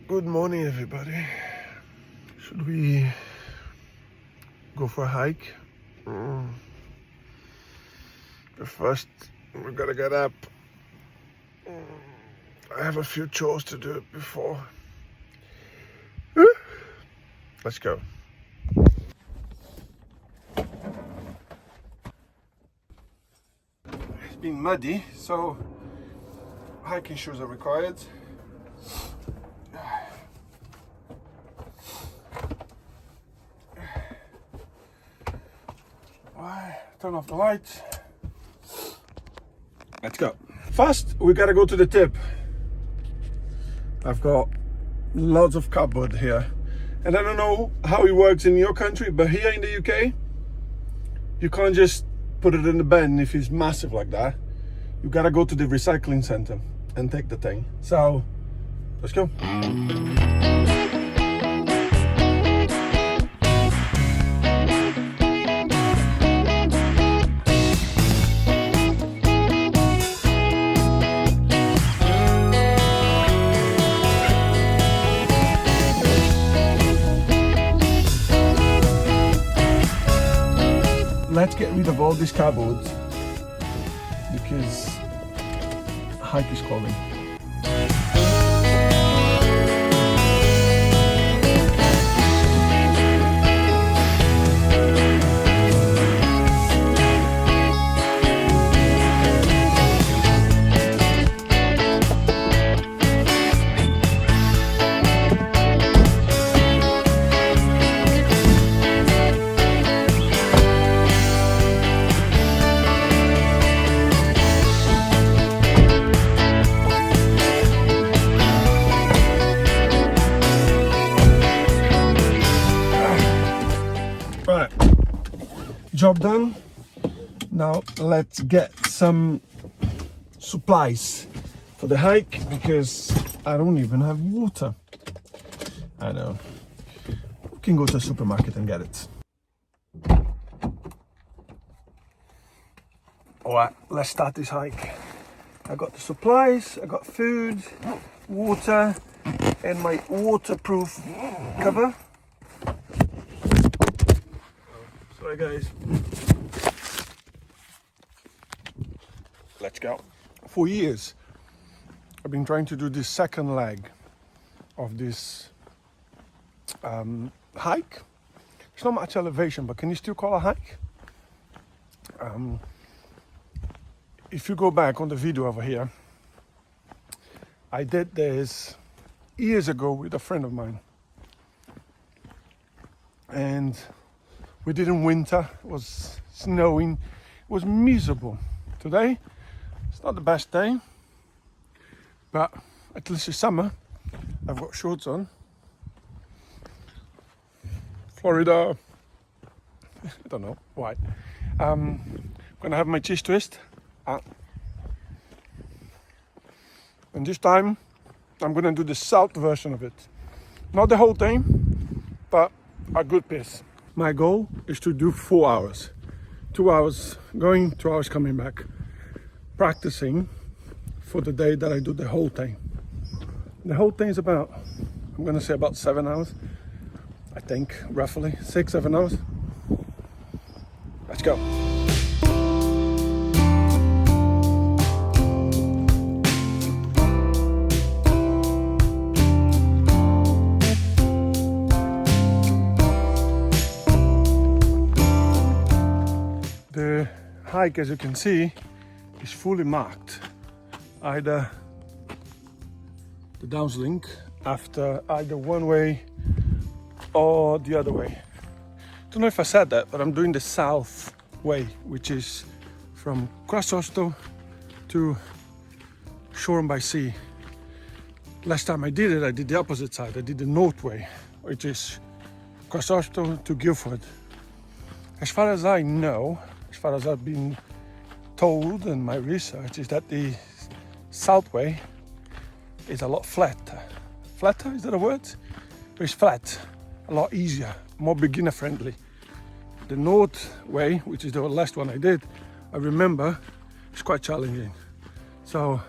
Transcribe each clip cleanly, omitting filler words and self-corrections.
Good morning, everybody. Should we go for a hike? But first, we gotta get up. I have a few chores to do before. Let's go. It's been muddy, so hiking shoes are required. Turn off the lights. Let's go. First, we gotta go to the tip. I've got lots of cardboard here. And I don't know how it works in your country, but here in the UK, you can't just put it in the bin if it's massive like that. You gotta go to the recycling center and take the thing. So, let's go. Let's get rid of all these cardboard because hike is calling. Right, job done. Now let's get some supplies for the hike because I don't even have water. I know. We can go to the supermarket and get it. Alright, let's start this hike. I got the supplies, I got food, water, and my waterproof cover. Sorry guys. Let's go. For years, I've been trying to do this second leg of this hike. It's not much elevation, but can you still call a hike? If you go back on the video over here, I did this years ago with a friend of mine. And we did in winter, it was snowing, it was miserable. Today, it's not the best day, but at least it's summer. I've got shorts on. Florida, I don't know why. I'm gonna have my cheese twist. And this time, I'm gonna do the salt version of it. Not the whole thing, but a good piece. My goal is to do 4 hours. 2 hours going, 2 hours coming back. Practicing for the day that I do the whole thing. The whole thing is about, I'm gonna say about 7 hours. I think, roughly, 6-7 hours. Let's go. The hike, as you can see, is fully marked. Either the downslink after either one way or the other way. Don't know if I said that, but I'm doing the south way, which is from Crosshosto to Shoreham by Sea. Last time I did it, I did the opposite side. I did the north way, which is Crosshosto to Guildford. As far as I know, as far as I've been told in my research, is that the south way is a lot flatter. Flatter, is that a word? It's flat, a lot easier, more beginner friendly. The north way, which is the last one I did, I remember, it's quite challenging. So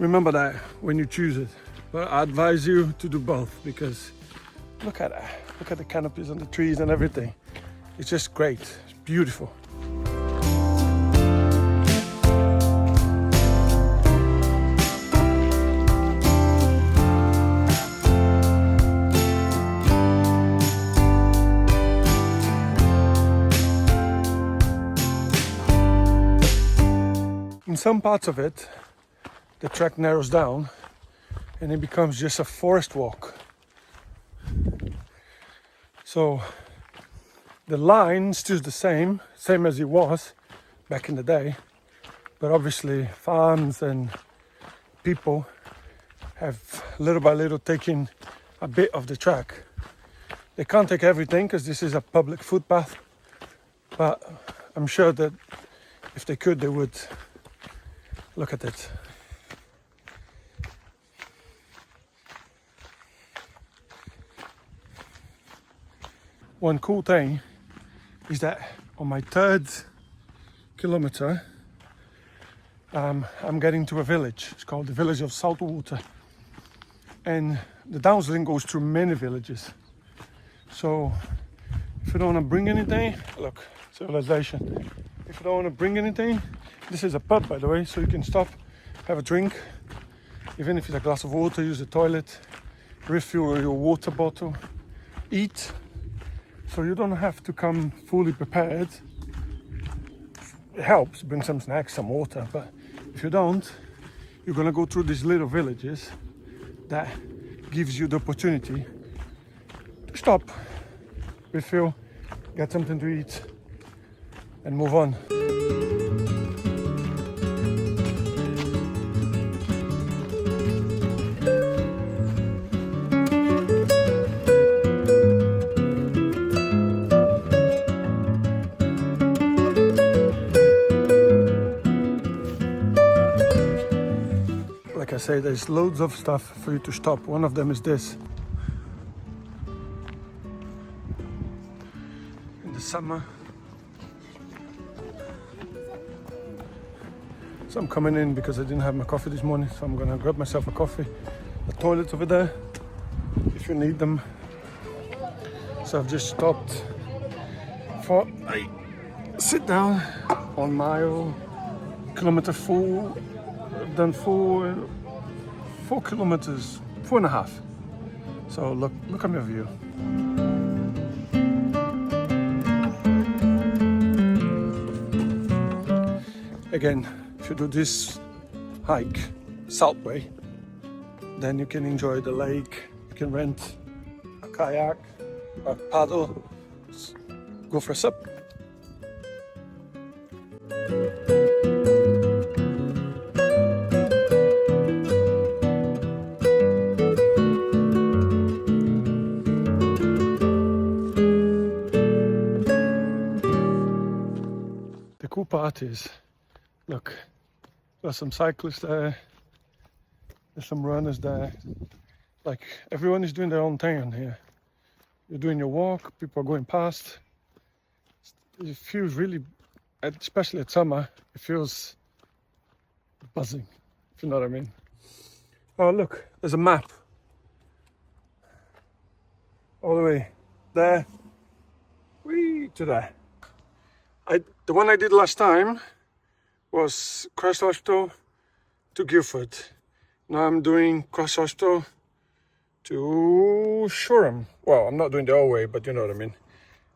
Remember that when you choose it. But I advise you to do both, because look at that. Look at the canopies and the trees and everything. It's just great. It's beautiful. In some parts of it, the track narrows down and it becomes just a forest walk. So the line still the same as it was back in the day, but obviously farms and people have little by little taken a bit of the track. They can't take everything because this is a public footpath, but I'm sure that if they could, they would. Look at it. One cool thing is that on my 3rd kilometer, I'm getting to a village. It's called the village of Saltwater. And the downslink goes through many villages. So if you don't want to bring anything, look, civilization. If you don't want to bring anything, this is a pub, by the way, so you can stop, have a drink, even if it's a glass of water, use the toilet, refill your water bottle, eat. So you don't have to come fully prepared. It helps, bring some snacks, some water, but if you don't, you're gonna go through these little villages that gives you the opportunity to stop, refill, get something to eat, and move on. Like I say, there's loads of stuff for you to stop. One of them is this. In the summer. So I'm coming in because I didn't have my coffee this morning, so I'm gonna grab myself a coffee. The toilet's over there, if you need them. So I've just stopped for a sit down on mile kilometer 4. I've done 4 kilometers, 4.5. So look at my view. Again, if you do this hike, South Way, then you can enjoy the lake. You can rent a kayak, a paddle, go for a sup. The cool part is, look, there's some cyclists there, there's some runners there. Like, everyone is doing their own thing on here. You're doing your walk, people are going past. It feels really, especially at summer, it feels buzzing, if you know what I mean. Oh look, there's a map. All the way there, whee, to there. The one I did last time was Cross Hospital to Guildford. Now I'm doing Cross Hospital to Shoreham. Well, I'm not doing the whole way, but you know what I mean.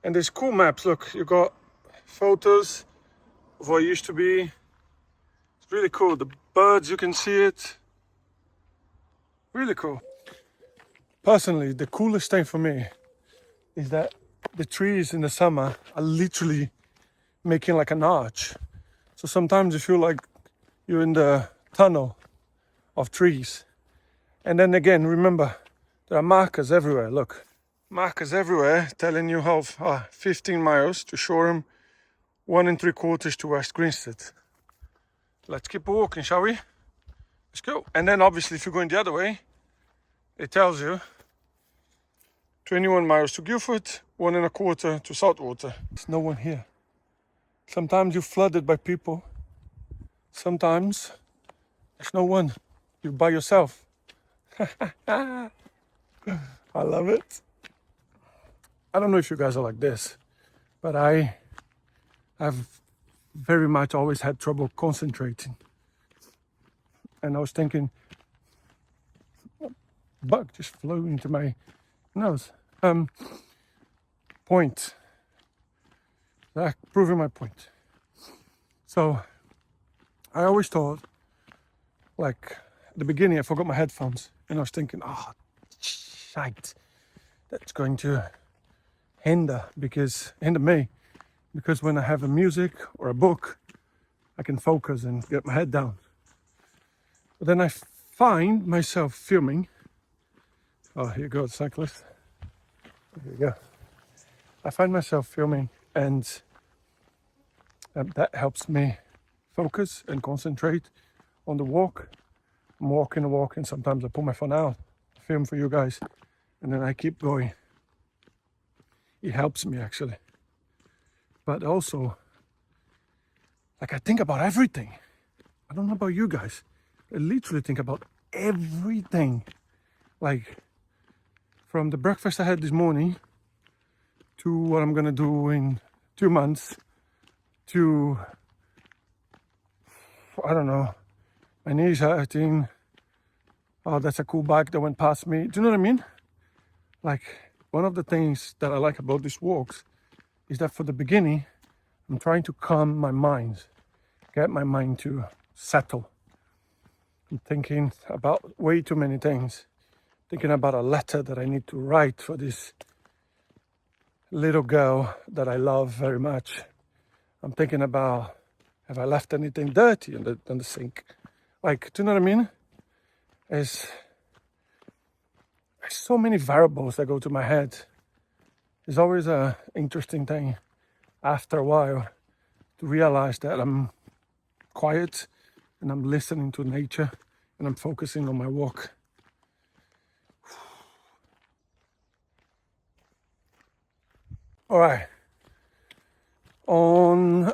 And there's cool maps. Look, you got photos of what it used to be. It's really cool. The birds, you can see it. Really cool. Personally, the coolest thing for me is that the trees in the summer are literally making like an arch. So sometimes you feel like you're in the tunnel of trees. And then again, remember, there are markers everywhere. Look, markers everywhere telling you how 15 miles to Shoreham, 1 3/4 to West Grinstead. Let's keep walking, shall we? Let's go. And then obviously if you're going the other way, it tells you 21 miles to Guildford, 1 1/4 to Saltwater. There's no one here. Sometimes you're flooded by people. Sometimes there's no one. You're by yourself. I love it. I don't know if you guys are like this, but I've very much always had trouble concentrating. And I was thinking, bug just flew into my nose. Point. Proving my point. So I always thought, like at the beginning, I forgot my headphones, and I was thinking, oh, shite, that's going to hinder me, because when I have a music or a book, I can focus and get my head down. But then I find myself filming. Oh, here goes the cyclist. Here we go. I find myself filming, and that helps me focus and concentrate on the walk. I'm walking, sometimes I pull my phone out, film for you guys, and then I keep going. It helps me actually. But also, like, I think about everything. I don't know about you guys. I literally think about everything. Like, from the breakfast I had this morning to what I'm gonna do in 2 months to, I don't know, my knees hurting. Oh, that's a cool bike that went past me. Do you know what I mean? Like, one of the things that I like about these walks is that for the beginning, I'm trying to calm my mind, get my mind to settle. I'm thinking about way too many things. Thinking about a letter that I need to write for this little girl that I love very much. I'm thinking about, have I left anything dirty in the sink? Like, do you know what I mean? There's so many variables that go to my head. It's always an interesting thing after a while to realize that I'm quiet and I'm listening to nature and I'm focusing on my walk. All right.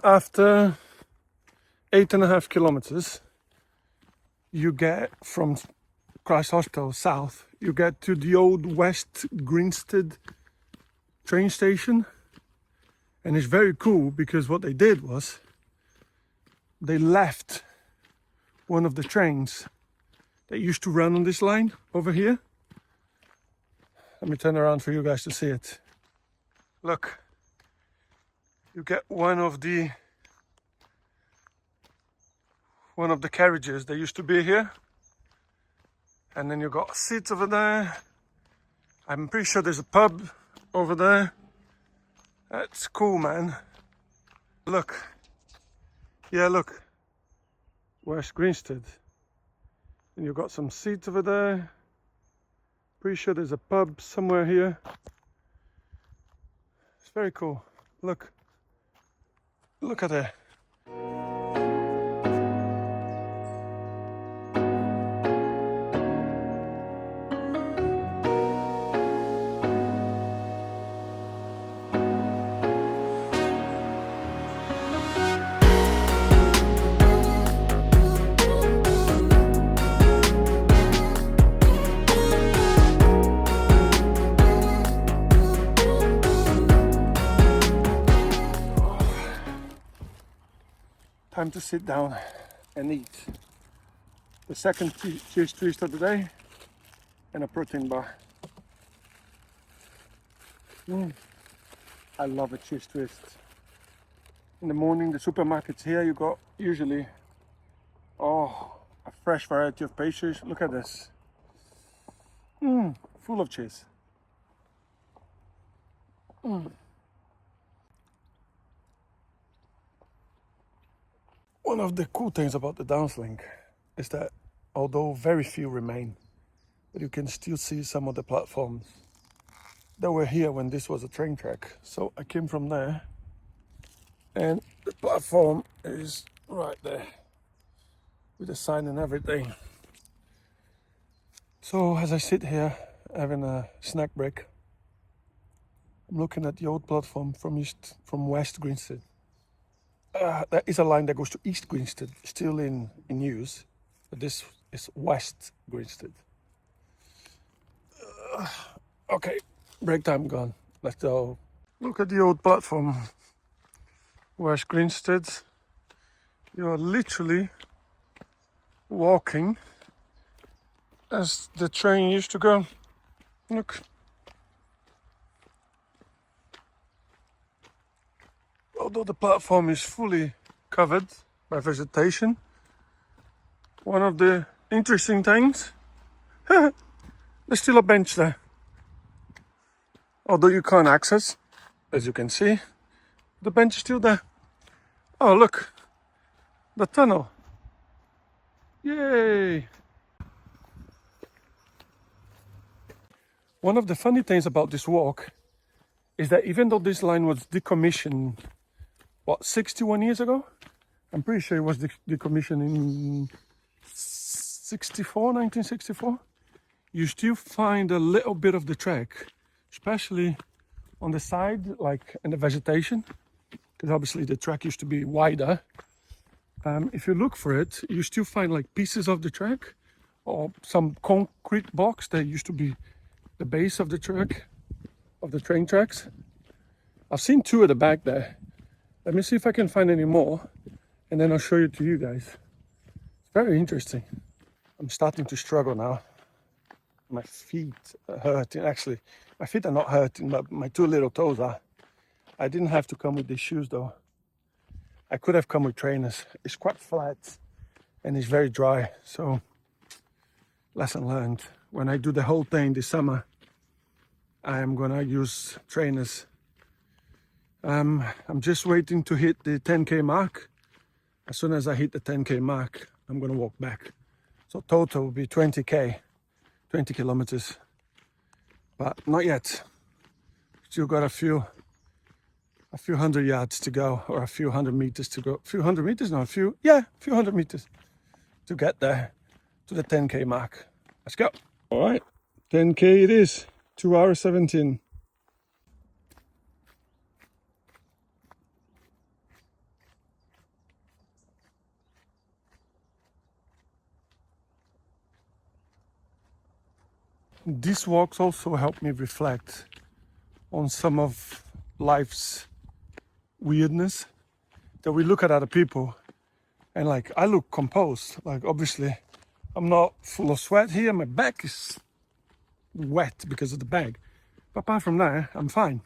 After 8.5 kilometers, you get from Christ Hospital south, you get to the old West Grinstead train station. And it's very cool because what they did was they left one of the trains that used to run on this line over here. Let me turn around for you guys to see it. Look, you get one of the carriages that used to be here, and then you got seats over there. I'm pretty sure there's a pub over there. That's cool, man. Look, yeah, look, West Grinstead, and you got some seats over there. Pretty sure there's a pub somewhere here. It's very cool. Look at it. Time to sit down and eat. The second cheese twist of the day and a protein bar. I love a cheese twist. In the morning, the supermarkets here, you got usually a fresh variety of pastries. Look at this. Full of cheese. One of the cool things about the Downslink is that although very few remain, but you can still see some of the platforms that were here when this was a train track. So I came from there and the platform is right there with the sign and everything. So as I sit here having a snack break, I'm looking at the old platform from West Grinstead. There is a line that goes to East Grinstead, still in use. But this is West Grinstead. Okay, break time gone. Let's go. Look at the old platform. West Grinstead. You are literally walking as the train used to go. Look. Although the platform is fully covered by vegetation, one of the interesting things, there's still a bench there. Although you can't access, as you can see, the bench is still there. Oh, look, the tunnel. Yay! One of the funny things about this walk is that even though this line was decommissioned, 61 years ago? I'm pretty sure it was decommissioned in 1964. You still find a little bit of the track, especially on the side, like in the vegetation, because obviously the track used to be wider. If you look for it, you still find like pieces of the track or some concrete box that used to be the base of the track, of the train tracks. I've seen two at the back there. Let me see if I can find any more, and then I'll show you to you guys. It's very interesting. I'm starting to struggle now. My feet are hurting. Actually, my feet are not hurting, but my two little toes are. I didn't have to come with these shoes though. I could have come with trainers. It's quite flat and it's very dry. So, lesson learned. When I do the whole thing this summer, I am gonna use trainers. I'm just waiting to hit the 10K mark. As soon as I hit the 10K mark, I'm gonna walk back. So total will be 20K, 20 kilometers. But not yet. Still got a few hundred yards to go, or a few hundred meters to go. A few hundred meters? No, a few hundred meters to get there, to the 10K mark. Let's go. All right, 10K it is, 2 hours 17. These walks also help me reflect on some of life's weirdness, that we look at other people and like I look composed. Like obviously I'm not full of sweat here. My back is wet because of the bag. But apart from that, I'm fine.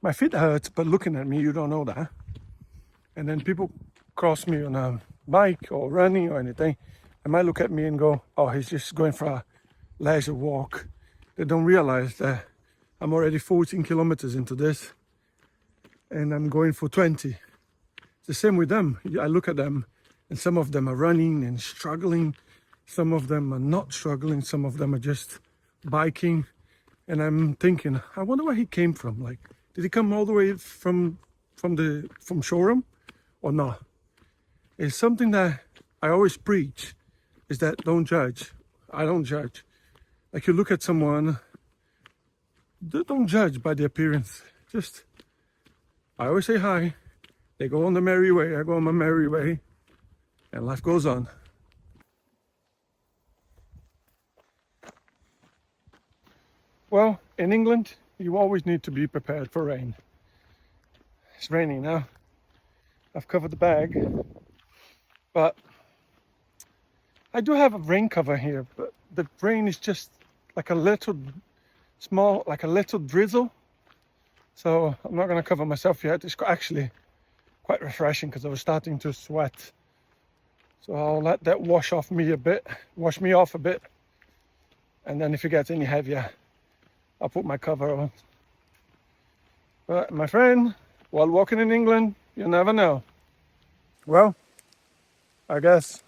My feet hurt, but looking at me, you don't know that. And then people cross me on a bike or running or anything. They might look at me and go, oh, he's just going for a leisure walk. They don't realize that I'm already 14 kilometers into this and I'm going for 20. It's the same with them. I look at them and some of them are running and struggling. Some of them are not struggling. Some of them are just biking. And I'm thinking, I wonder where he came from. Like, did he come all the way from showroom or not? It's something that I always preach, is that don't judge. I don't judge. Like you look at someone, don't judge by the appearance. Just, I always say hi. They go on the merry way, I go on my merry way, and life goes on. Well, in England, you always need to be prepared for rain. It's raining now. I've covered the bag, but I do have a rain cover here, but the rain is just like a little small, like a little drizzle. So I'm not gonna cover myself yet. It's actually quite refreshing because I was starting to sweat. So I'll let that wash me off a bit. And then if it gets any heavier, I'll put my cover on. But my friend, while walking in England, you never know. Well, I guess,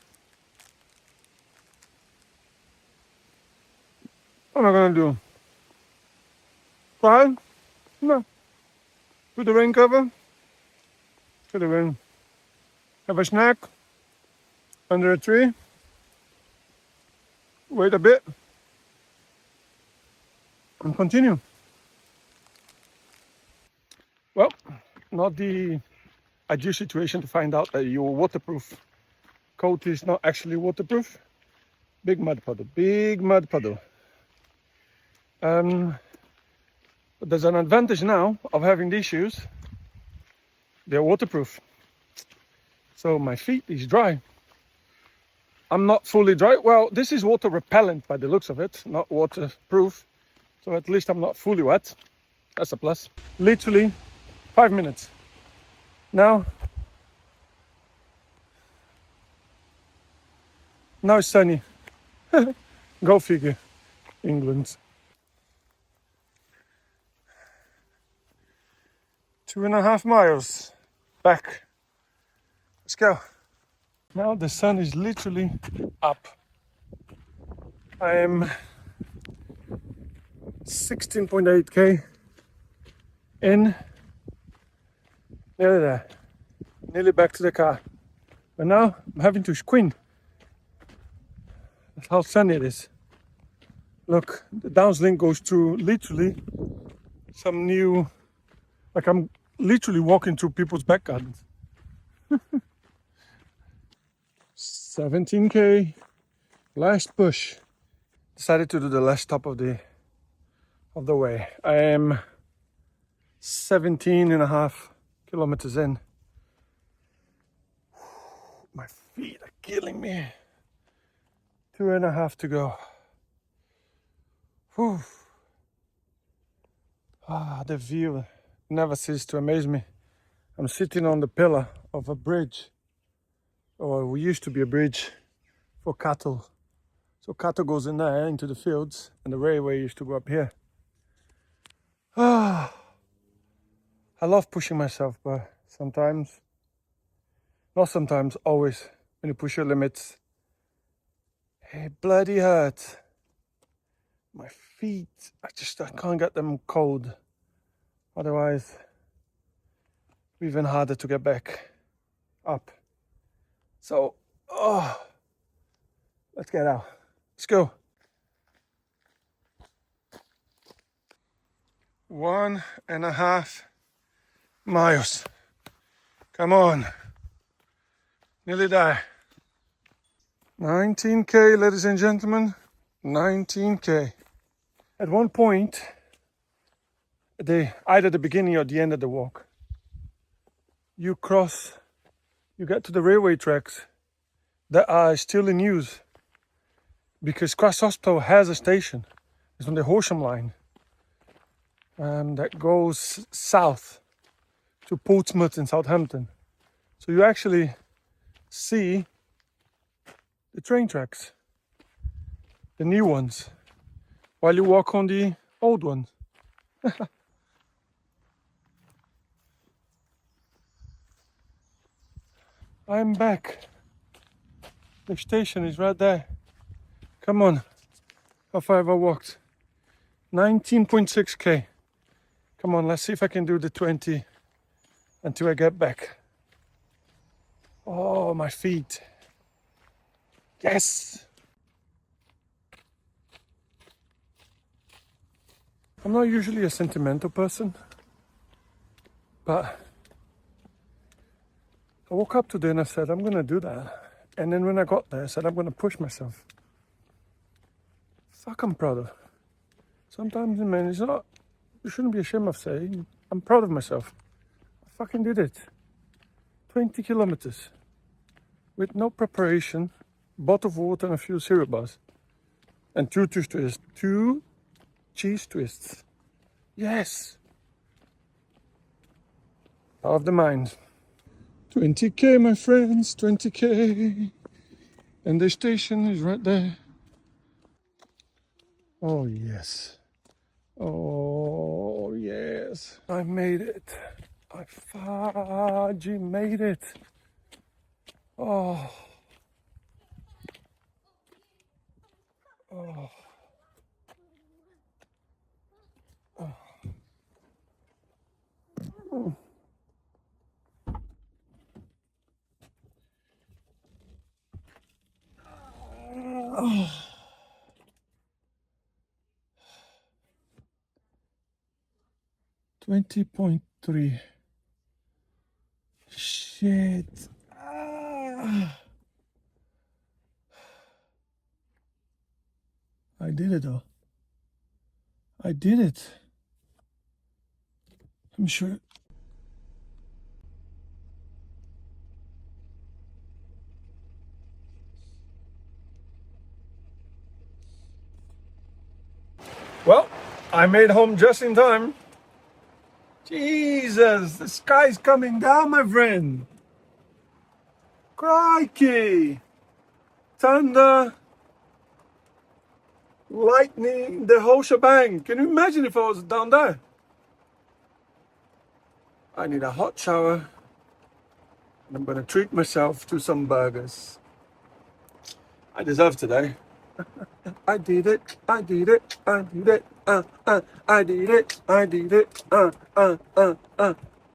what am I gonna do? Cry? No. Put the rain cover. Put the rain. Have a snack under a tree. Wait a bit. And continue. Well, not the ideal situation to find out that your waterproof coat is not actually waterproof. Big mud puddle, big mud puddle. But there's an advantage now of having these shoes. They're waterproof. So my feet is dry. I'm not fully dry. Well, this is water repellent by the looks of it, not waterproof. So at least I'm not fully wet. That's a plus. Literally 5 minutes. Now it's sunny. Go figure. England. 2.5 miles back. Let's go. Now the sun is literally up. I am 16.8k in. Nearly there. Nearly back to the car. But now I'm having to squint. That's how sunny it is. Look, the downslink goes through literally some new, like I'm literally walking through people's back gardens. 17k, last push. Decided to do the last stop of the way. I am 17.5 kilometers in. My feet are killing me. 2.5 to go. Whew. The view never ceases to amaze me. I'm sitting on the pillar of a bridge, or we used to be a bridge for cattle. So cattle goes in there into the fields, and the railway used to go up here. I love pushing myself, but sometimes, not sometimes, always, when you push your limits, it bloody hurts. My feet, I can't get them cold. Otherwise, even harder to get back up. So, let's get out. Let's go. 1.5 miles. Come on. Nearly there. 19k, ladies and gentlemen. 19k. At one point, either the beginning or the end of the walk, you get to the railway tracks that are still in use, because Cross Hospital has a station. It's on the wholesome line that goes south to Portsmouth and Southampton. So you actually see the train tracks, the new ones, while you walk on the old ones. I'm back. The station is right there. Come on. How far have I walked? 19.6k. Come on, let's see if I can do the 20 until I get back. Oh, my feet. Yes. I'm not usually a sentimental person, but I woke up today and I said, I'm going to do that. And then when I got there, I said, I'm going to push myself. Fuck, I'm proud of. Sometimes, man, it's not, you shouldn't be ashamed of saying, I'm proud of myself. I fucking did it. 20 kilometers with no preparation, bottle of water and a few cereal bars. And 2 cheese twists. Yes. Power of the mind. 20k, my friends, 20k. And the station is right there. Oh, yes. Oh, yes. I made it. I fudgy made it. Oh. Oh. Oh. Oh. 20.3. Shit. I did it though. I did it. Let me show you. Well, I made home just in time. Jesus, the sky's coming down, my friend. Crikey. Thunder, lightning, the whole shebang. Can you imagine if I was down there? I need a hot shower. And I'm gonna treat myself to some burgers. I deserve today. I did it, I did it, I did it, I did it, I did it,